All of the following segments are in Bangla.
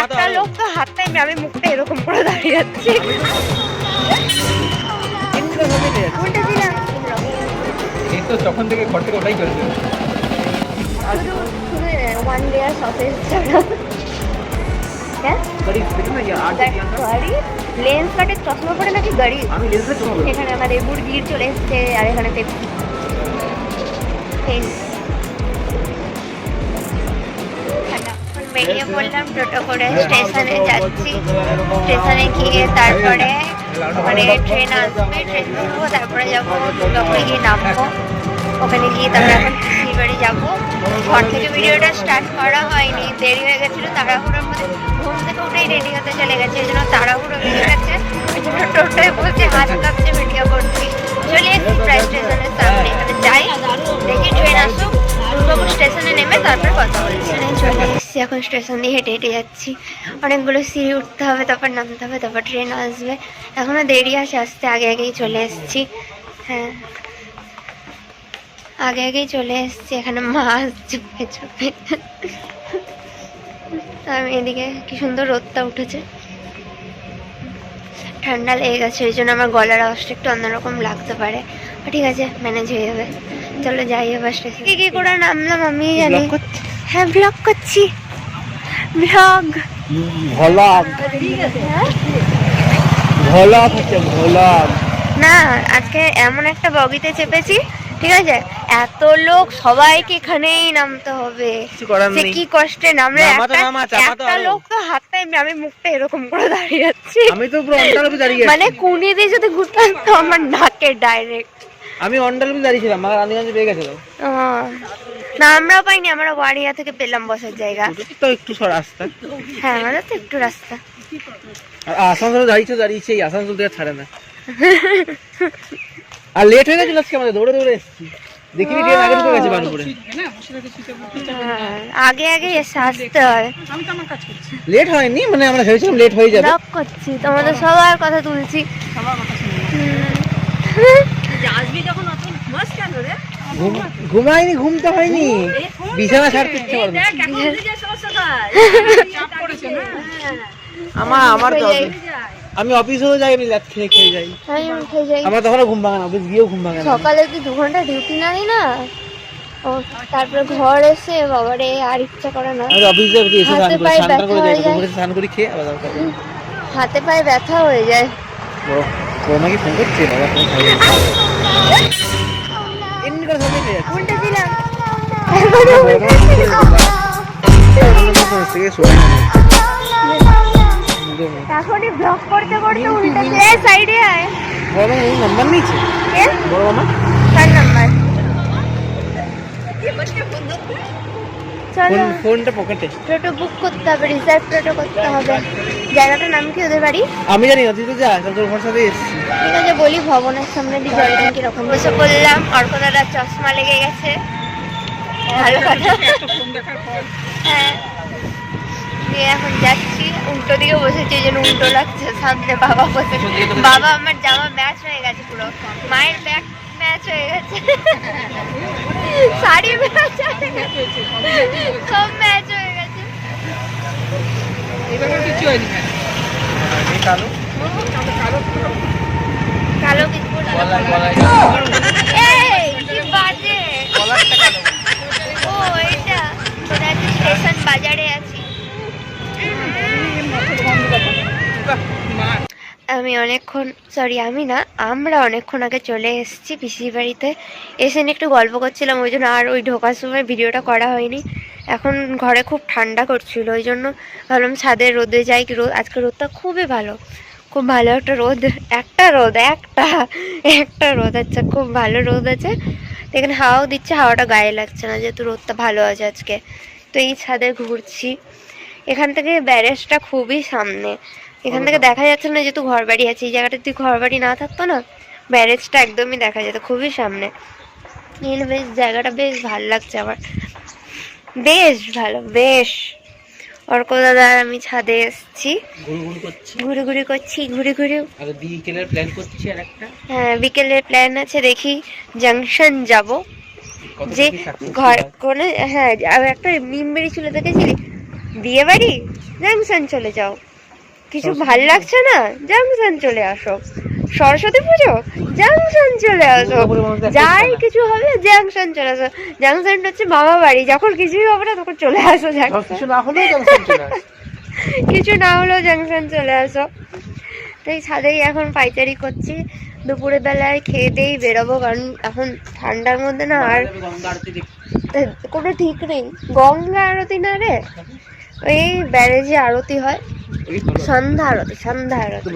একটা লোক তো হাতটাই আমি মুখটা এরকম করে দাঁড়িয়ে যাচ্ছি। উল্টে দিলাম এই তো তখন থেকে ঘর থেকে ওটাই চলছে। ওয়ান লেয়ার সসেজ ছাড়া লেন্স কাটের চশমা পরে নাকি গাড়ি। এখানে আমাদের মুরগির চলে এসছে আর এখানে বেরিয়ে পড়লাম টোটো করে, স্টেশনে যাচ্ছি। স্টেশনে গিয়ে তারপরে মানে ট্রেন আসবে, ট্রেন ধরবো, তারপরে যাবো দুর্গাপুরে গিয়ে নামবো। ওখানে গিয়ে তারপরে এখন শিলিগুড়ি যাবো। ঘর থেকে ভিডিওটা স্টার্ট করা হয়নি, দেরি হয়ে গেছিলো। তাড়াহুড়োর মধ্যে ঘুম থেকে উঠেই রেডি হতে চলে গেছে, এই জন্য তাড়াহুড়ো হয়ে গেছে। ওই জন্য টোটোয় বলছে হাত কাঁপছে, ভিডিও করছি। চলে এসেছি প্রায় স্টেশনের সামনে, এখানে যাই, দেখি ট্রেন আসুক, দুর্গাপুর স্টেশনে নেমে তারপর কথা বলছি। চলে এসেছি, এখন স্টেশন দিয়ে হেঁটে হেঁটে যাচ্ছি। অনেকগুলো সিঁড়ি উঠতে হবে, তারপর নামতে হবে, তারপর ট্রেন আসবে। এখনও দেরি আছে আসতে, আগে আগেই চলে এসেছি। হ্যাঁ, আগে আগেই চলে এসেছি। এখানে মাছ চুপে চুপে, আমি এদিকে কি সুন্দর রোদটা উঠেছে, ঠান্ডা লেগে গেছে, এই জন্য আমার গলার আওয়াজটা একটু অন্যরকম লাগতে পারে। ঠিক আছে, ম্যানেজ হয়ে যাবে। চলো যাই এবার স্টেশনে। কি করে নামলাম আমি জানি। হ্যাঁ, ব্লগ করছি, ব্লগ না। আজকে এমন একটা বগিতে চেপেছি, ঠিক আছে, এত লোক, সবাইকে এখানেই নামতে হবে। সে কি কষ্টে নামলে, একটা লোক তো হাতটাই আমি মুখটা এরকম করে দাঁড়িয়ে যাচ্ছি। আমি তো পুরো অন্ডাল অবধি দাঁড়িয়ে আছি, মানে কুনি দিয়ে যদি ঘুরতাম তো আমার নাকে ডাইরেক্ট। আমি অন্ডাল অবধি দাঁড়িয়েছিলাম, আমার রানীগঞ্জে পেয়ে গেছিল। না, আমরাও পাইনি, আমরা ওয়ারিয়া থেকে পেলাম বসার জায়গা। তো একটু রাস্তা, হ্যাঁ, আমাদের তো একটু রাস্তা। আর আসানসোলে দাঁড়িয়েছে, এই আসানসোল থেকে ছাড়ে না। আর লেট হয়ে গেছিল আজকে, আমাদের দৌড়ে দৌড়ে এসেছি, দেখিনি ট্রেন আগে ঢুকে গেছে বানপুরে। আগে আগে এসে আসতে হয়, লেট হয়নি, মানে আমরা ভেবেছিলাম লেট হয়ে যাবে। ব্লগ করছি, তোমাদের সবার কথা তুলছি। ঘুমাইনি, ঘুমতে হয়নি, বিছানা ছাড়তে ইচ্ছে করে। আমার আমি অফিসেও যাই, আমি ল্যাব খেয়ে যাই, আমার তখন ঘুম ভাঙে না, অফিস গিয়েও ঘুম ভাঙে না। সকালে কি 2 ঘন্টা ডিউটি নাই না, ও তারপরে ঘর এসে বাবারে আর ইচ্ছা করে না। অফিস যাই, এসে স্নান করে যাই, স্নান করে খেয়ে আবার হাতে পায়ে ব্যথা হয়ে যায়। বড়মা কি ফোন করছে? বাবা ফোন খাই এমনি করে সবাই পেয়ে যাচ্ছে। উল্টে দিলাম এখনই ব্লগ করতে করতে উল্টে দিলে। সাইডে আয়। বড়মা এই নাম্বার নিয়েছে, বড়মা কার নাম্বার? চলো, ফোনটা পকেটে। টোটো বুক করতে হবে, রিজার্ভ টোটো করতে হবে। জায়গাটার নাম কি ওদের বাড়ি? আমি জানি না, তুই তো যা, তোর ঘর সাথে এসেছি। ঠিক আছে, বলি ভবনের সামনে দিয়ে জল ট্যাঙ্কি রকম বসে বললাম। অর্কদাদার চশমা লেগে গেছে, ভালো কথা। হ্যাঁ, দিয়ে এখন যাচ্ছি, উল্টো দিকে বসেছি, এই জন্য উল্টো লাগছে। সামনে বাবা বসে, বাবা আমার জামা ম্যাচ হয়ে গেছে পুরো, মায়ের ব্যাগ ম্যাচ হয়ে গেছে, শাড়ি ম্যাচ হয়ে গেছে, সব ম্যাচ হয়ে গেছে। কালো কিছু কি বাজে। ও এটা স্টেশন বাজারে আছি। আমি অনেকক্ষণ, সরি আমি না, আমরা অনেকক্ষণ আগে চলে এসেছি পিসির বাড়িতে। এসে একটু গল্প করছিলাম, ওই জন্য আর ওই ঢোকার সময় ভিডিওটা করা হয়নি। এখন ঘরে খুব ঠান্ডা করছিল, ওই জন্য ভাবলাম ছাদে রোদে যাই। আজকে রোদটা খুবই ভালো, খুব ভালো একটা রোদ, একটা রোদ আচ্ছা, খুব ভালো রোদ আছে। এখানে হাওয়াও দিচ্ছে, হাওয়াটা গায়ে লাগছে না, যেহেতু রোদটা ভালো আছে আজকে। তো এই ছাদে ঘুরছি, এখান থেকে ব্যারেজটা খুবই সামনে, এখান থেকে দেখা যাচ্ছে না, যেহেতু ঘর বাড়ি আছে। এই জায়গাটা যদি ঘর বাড়ি না থাকতো না, ব্যারেজটা একদমই দেখা যেত, খুবই সামনে। বেশ জায়গাটা বেশ ভালো লাগছে আমার, বেশ ভালো, বেশ। অর্ক দাদা আর আমি ছাদে এসেছি, ঘুরে করছি, ঘুরে বিকেলের প্ল্যান করছি আর একটা। হ্যাঁ, বিকেলের প্ল্যান আছে, দেখি জাংশন যাব, যে ঘর কোনে। হ্যাঁ, আর একটা নিম বেরিয়েছিল, দেখেছিলি? বিয়ে বাড়ি জাংশন চলে যাও, কিছু ভাল লাগছে না জাংশন চলে আসো, সরস্বতী পুজো জাংশন চলে আসো, যাই কিছু হবে জাংশন চলে আসো। জাংশন হচ্ছে মামা বাড়ি, যখন কিছুই হবে না তখন চলে আসো জাংশন, কিছু না হলেও জাংশন চলে আসো। কিছু না হলেও জাংশন চলে আসো। তো এই ছাদেই এখন পাইচারি করছি, দুপুরের বেলায় খেয়ে দিয়েই বেরোবো, কারণ এখন ঠান্ডার মধ্যে না আর কোনো ঠিক নেই। গঙ্গা আরতি না রে, ওই ব্যারেজে আরতি হয়, সন্ধ্যা আরতি, সন্ধ্যা আরতি।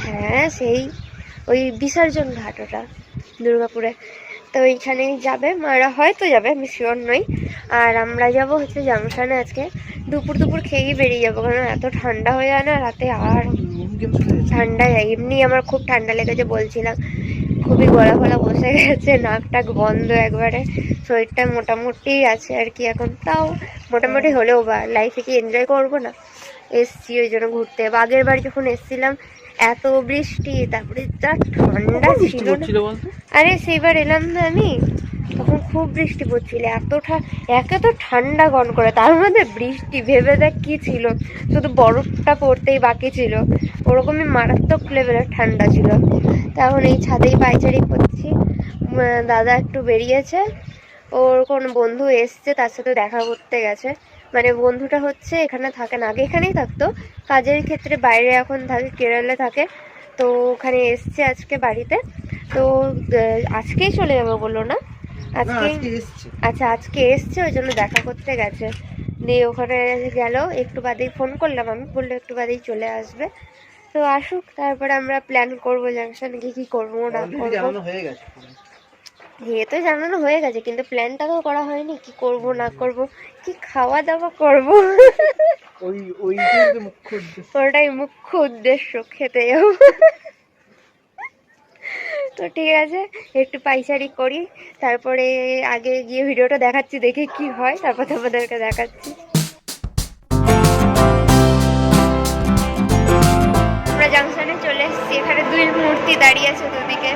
হ্যাঁ সেই ওই বিসর্জন ঘাট ওটা দুর্গাপুরে, তো ওইখানেই যাবে মারা, হয়তো যাবে, আমি শিওর নই। আর আমরা যাব হচ্ছে জাংশনে আজকে, দুপুর দুপুর খেয়েই বেরিয়ে যাবো, কারণ এত ঠান্ডা হয়ে যায় না রাতে, আর ঠান্ডা যায়। এমনি আমার খুব ঠান্ডা লেগেছে বলছিলাম, খুবই গলা ফলা বসে গেছে, নাক টাক বন্ধ একবারে, শরীরটা মোটামুটি আছে আর কি এখন, তাও মোটামুটি হলেও বা লাইফে কি এনজয় করবো না, এসছি ওই জন্য ঘুরতে। আগের বার যখন এসছিলাম এত বৃষ্টি, তারপরে যা ঠান্ডা ছিল না। আরে সেইবার এলাম না আমি, তখন খুব বৃষ্টি পড়ছিল, একে তো ঠান্ডা গন করে, তার মধ্যে বৃষ্টি, ভেবে দেখ কি ছিল, শুধু বরফটা পড়তেই বাকি ছিল, ওরকমই মারাত্মক লেভেলের ঠান্ডা ছিল। তখন এই ছাদেই পাইচারি করছি, দাদা একটু বেরিয়েছে, ওর কোন বন্ধু এসছে, তার সাথে দেখা করতে গেছে। মানে বন্ধুটা হচ্ছে এখানে থাকে না, আগে এখানেই থাকতো, কাজের ক্ষেত্রে বাইরে এখন থাকে, কেরালে থাকে, তো ওখানে এসছে আজকে বাড়িতে। তো আজকেই চলে যাবো বললো না, আজকে, আচ্ছা আজকে এসছে, ওই জন্য দেখা করতে গেছে। দিয়ে ওখানে গেল, একটু বাদেই ফোন করলাম আমি, বললো একটু বাদেই চলে আসবে। তো আসুক, তারপরে আমরা প্ল্যান করবো জাংশনে গিয়ে কী করবো না করবো। বিয়ে তো জানানো হয়ে গেছে, কিন্তু প্ল্যানটা তো করা হয়নি, কি করব না করব, কি খাওয়া দাওয়া করব, ওটাই মুখ্য উদ্দেশ্য, খেতে যাবো। তো ঠিক আছে, একটু পাইচারি করি, তারপরে আগে গিয়ে ভিডিওটা দেখাচ্ছি, দেখে কি হয়, তারপর তোমাদেরকে দেখাচ্ছি। আমরা জাংশনে চলে এসেছি, এখানে দুই মূর্তি দাঁড়িয়ে আছে দুদিকে।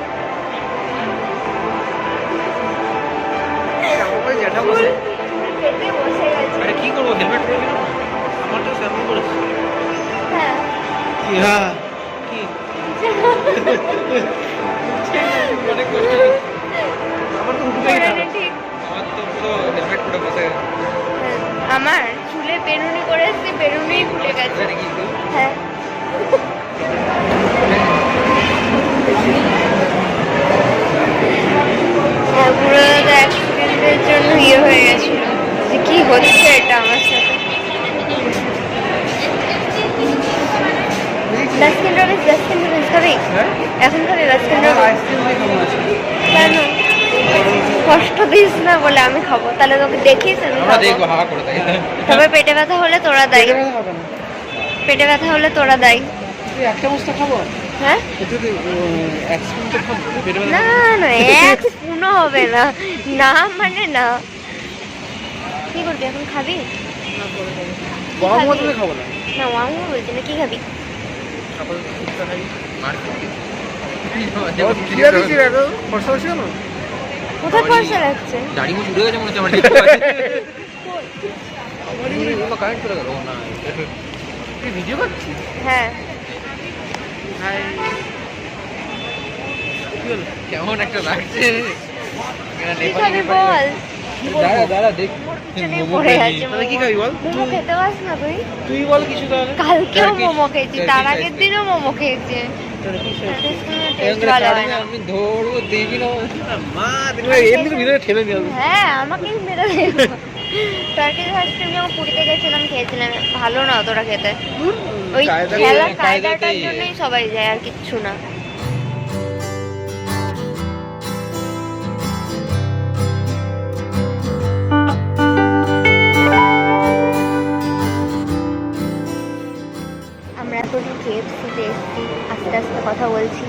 কি করবো, হেলমেট পরে গেল, আমার তো স্যাম্পল করেছি। হ্যাঁ কি আমার তো উঠে গেল, আমার তো পুরো হেলমেট পরে বসে। আমার চুলে বেরুনি করে এসেছি, বেরুনি খুলে গেছে। হ্যাঁ পুরো অ্যাক্সিডেন্টের জন্য ইয়ে হয়ে গেছিল, যে কি হচ্ছে এটা আমার সাথে। বাস্কিন রবিন্স, বাস্কিন রবিন্স খাবি এখন, খাবি বাস্কিন রবিন্স? কেন কষ্ট দিস না বলে আমি খাবো, তাহলে তোকে দেখিস আমি খাবো। তবে পেটে ব্যথা হলে তোরা দেয়, পেটে ব্যথা হলে তোরা দেয়। একটা বস্তা খাবো? হ্যাঁ না না, এক স্পুনও হবে না, না মানে না। কি করবি এখন, খাবি? খাবো না, না আমি বলছি না, কি খাবি? কোথায় পয়সা লাগছে? হ্যাঁ কেমন একটা লাগছে, কি খাবি বল? দাঁড়া দেখ পড়ে আছে, কি খাবি বল? মোমো খেতে পাস না তুই? তুই বল কিছু তাহলে। কালকেও মোমো খেয়েছি, তার আগের দিনও মোমো খেয়েছি। আমি ধরবো, দেখবি না মা, দেখবে এমনি ভিতরে ঠেলে নিয়ে আসবো। হ্যাঁ আমাকেই মেরে দেবো। টার্কিশ আইসক্রিম যখন পুরীতে গেছিলাম খেয়েছিলাম, ভালো না অতটা খেতে, ওই খেলার কায়দাটার জন্যই সবাই যায়, আর কিচ্ছু না। আমরা এখন KFC-তে এসেছি, আস্তে আস্তে কথা বলছি।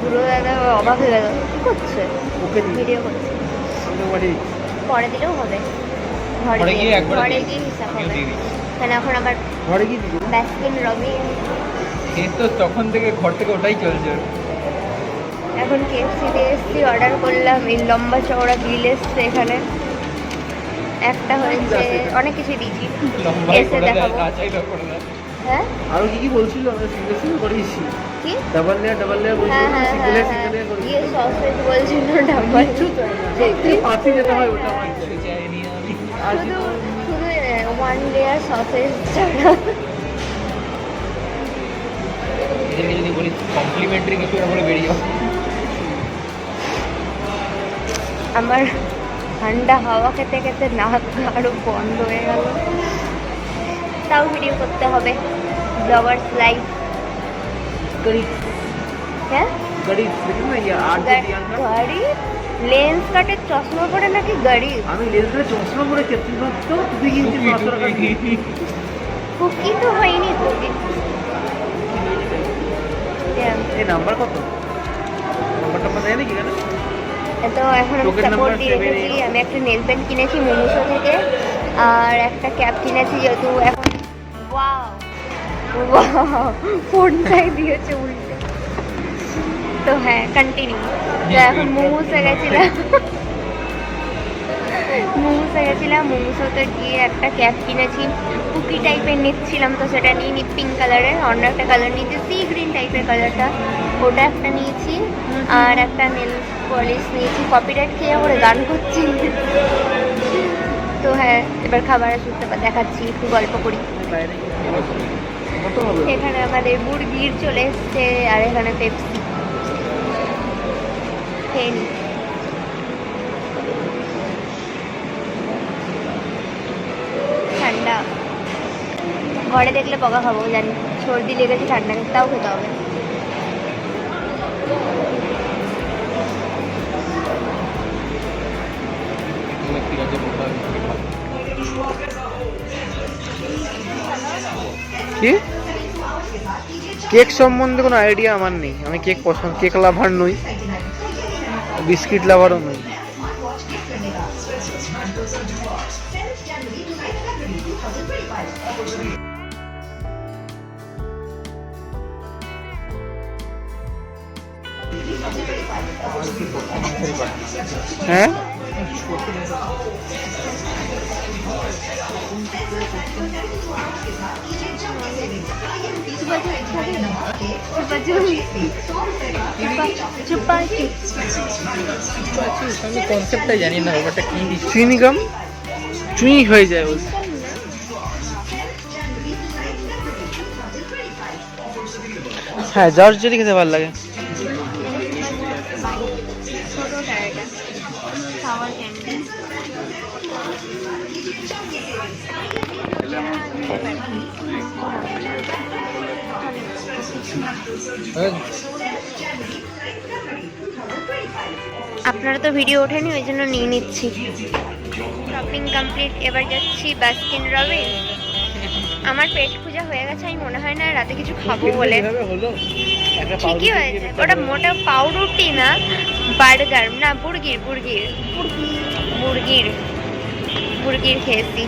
বুড়ো দাদা অবাক হয়ে গেল, কি করছে? ভিডিও করছে, পরে দিলেও হবে, ঘরে গিয়ে হিসাব হবে। তাহলে এখন আবার ঘরে গিয়ে বাস্কিন রবিন্স, তো তখন থেকে ঘর থেকে ওটাই চলছে। এখন KFC-তে এসেছি, অর্ডার করলাম, এই লম্বা চওড়া বিল এসছে এখানে। একটা হয়েছে, অনেক কিছুই দিয়েছি। এসে দেখাবো। হ্যাঁ আরো কি কি বলছিল? আমরা সিঙ্গেল সিঙ্গেল করেছি। কি? ডাবল লেয়ার বলছিল, হ্যাঁ হ্যাঁ সিঙ্গেল হ্যাঁ লেয়ার হ্যাঁ করেছি। ইয়ে সসেজ বলছিল ডাবল। পাতি যেতে হয় ওটা আমার শুধু শুধু 1 লেয়ার সসেজ ছাড়া। এদেরকে যদি বলি কমপ্লিমেন্টারি কিছু এটা বলে বেরিয়ে যাও। আমার ঠান্ডা হাওয়া খেতে খেতে নাক আরো বন্ধ হয়ে গেল। তাও ভিডিও করতে হবে, ব্লগার্স লাইফ। করি হ্যাঁ গাড়ি দেখুন না, ইয়ে আর গাড়ি লেন্স কাটের চশমা পরে নাকি গাড়ি? আমি লেন্সে চশমা পরে কেটে ভাবতো তুই কিন্তু 500 টাকা দিয়ে কুকি তো হয়নি তো। এই নাম্বার কত? নাম্বারটা পাওয়া যায় নাকি এখানে? তো এখন আমি Token সাপোর্ট number দিয়ে রেখেছি। আমি একটা নেল পেন্ট কিনেছি মোমোসো থেকে, আর একটা ক্যাপ কিনেছি, যেহেতু এখন ওয়াও ওয়াও ফোনটাই দিয়েছে উল্টে। তো হ্যাঁ কন্টিনিউ। তো এখন মোমোসে গেছিলাম, মোমোসোতে গিয়ে একটা ক্যাপ কিনেছি, কুকি টাইপের নিচ্ছিলাম, তো সেটা নিয়ে নি পিঙ্ক কালারের। অন্য একটা কালার নিয়েছি সি গ্রিন টাইপের কালারটা, ওটা একটা নিয়েছি। আর একটা নেল পলিশ নিয়েছি। কপিরাইট খেয়ে করে গান করছি। তো হ্যাঁ এবার খাবার আসুক, তারপর দেখাচ্ছি, একটু গল্প করি। কত হবে? এখানে আমাদের মুরগির চলে এসছে, আর এখানে পেপসি খেয়ে নিই। ঠান্ডা ঘরে দেখলে বকা খাবো জানি, সর্দি লেগেছে, ঠান্ডা তাও খেতে হবে। কি কেক সম্বন্ধে কোনো আইডিয়া আমার নেই। আমি কেক পছন্দ, কেক লাভার নই, বিস্কিট লাভারও নই। হ্যাঁ আমি কনসেপ্টটাই জানি না, ব্যাপারটা কি। চুইংগাম চুই হয়ে যায় বলছে। হ্যাঁ জর্জ যদি খেতে ভালো লাগে। আপনারা তো ভিডিও ওঠেনি, ওই জন্য নিয়ে নিচ্ছি। শপিং কমপ্লিট, এবার যাচ্ছি বাস্কিন রবিন্স। আমার পেট পূজা হয়ে গেছে, আমি মনে হয় না রাতে কিছু খাবো বলে। ঠিকই হয়েছে, ওটা মোটা পাউরুটি না, বার্গার না, বুর্গির খেয়েছি।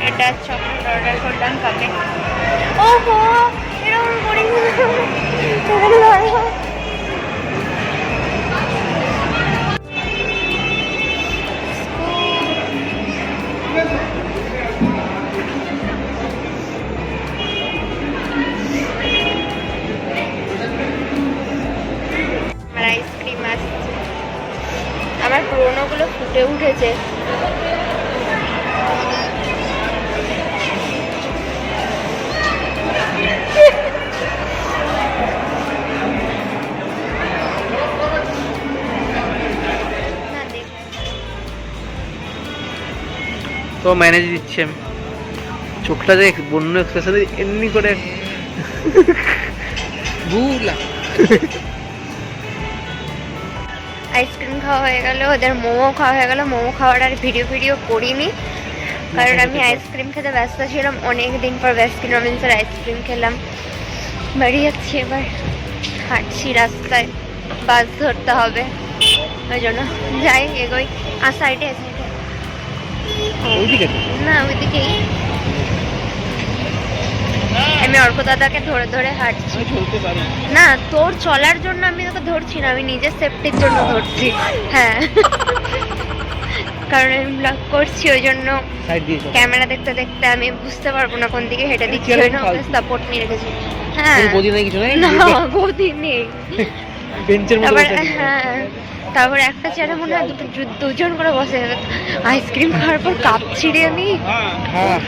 এটা চকলেট অর্ডার করলাম কাকে। ওহো এরকম করি আমার আইসক্রিম আসছে। আমার পুরোনোগুলো ফুটে উঠেছে। তো ম্যানেজ দিচ্ছি আমি। চোখটা যে বন্য এক্সপ্রেশনে এমনি করে বুলা। আইসক্রিম খাওয়া হয়ে গেল, ওদের মোমো খাওয়া হয়ে গেল। মোমো খাওয়ার আর ভিডিও করিনি, কারণ আমি আইসক্রিম খেতে ব্যস্ত ছিলাম। অনেক দিন পর বাস্কিন রবিন্সের আইসক্রিম খেলাম। বাড়ি যাচ্ছি, এবার হাঁটছি রাস্তায়, বাস ধরতে হবে, ওই জন্য যাই এগোই। আর সাইডে না ওইদিকেই। আমি অর্ক দাদাকে ধরে ধরে হাঁটছি। আমি চলতে পারি। না, তোর চলার জন্য আমি তোকে ধরছি না, আমি নিজের সেফটির জন্য ধরছি। হ্যাঁ, কারণ আমি ব্লগ করছি, ওই জন্য সাইড দিয়ে চল। ক্যামেরা দেখতে দেখতে আমি বুঝতে পারবো না কোন দিকে হেঁটে দিচ্ছি, কিরকম ওই জন্য ফালতু। সাপোর্ট নিয়ে রেখেছি। হ্যাঁ, কোনো গদি নেই, কিছু নেই? না গদি নেই। বেঞ্চের মধ্যে তারপর বসে আছিস। হ্যাঁ, তারপর একটা চেয়ারে মনে হয় দুজন করে বসে আইসক্রিম খাওয়ার পর কাপ ছিঁড়ে আমি। হ্যাঁ।